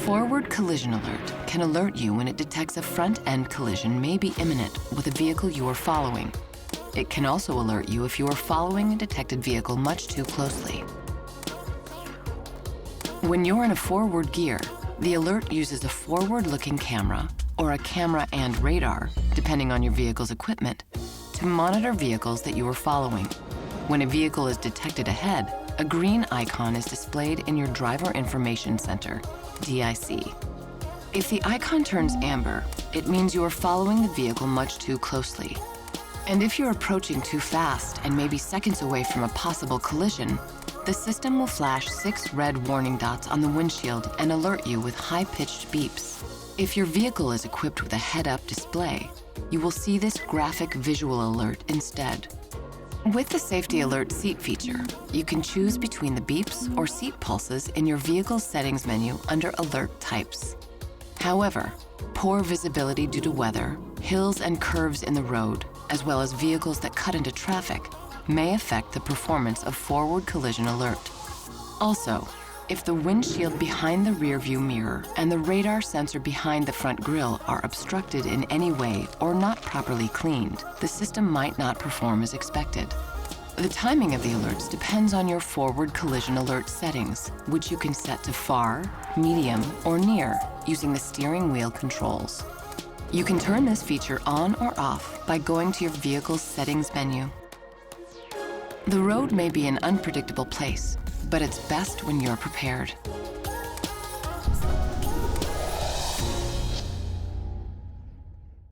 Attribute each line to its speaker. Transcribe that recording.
Speaker 1: Forward collision alert can alert you when it detects a front-end collision may be imminent with a vehicle you are following. It can also alert you if you are following a detected vehicle much too closely. When you're in a forward gear, the alert uses a forward-looking camera or a camera and radar, depending on your vehicle's equipment, to monitor vehicles that you are following. When a vehicle is detected ahead, a green icon is displayed in your Driver Information Center, DIC. If the icon turns amber, it means you are following the vehicle much too closely. And if you're approaching too fast and may be seconds away from a possible collision, the system will flash 6 red warning dots on the windshield and alert you with high-pitched beeps. If your vehicle is equipped with a head-up display, you will see this graphic visual alert instead. With the Safety Alert Seat feature, you can choose between the beeps or seat pulses in your vehicle's settings menu under Alert Types. However, poor visibility due to weather, hills and curves in the road, as well as vehicles that cut into traffic, may affect the performance of Forward Collision Alert. Also, if the windshield behind the rearview mirror and the radar sensor behind the front grille are obstructed in any way or not properly cleaned, the system might not perform as expected. The timing of the alerts depends on your Forward Collision Alert settings, which you can set to far, medium, or near using the steering wheel controls. You can turn this feature on or off by going to your vehicle's settings menu. The road may be an unpredictable place, but it's best when you're prepared.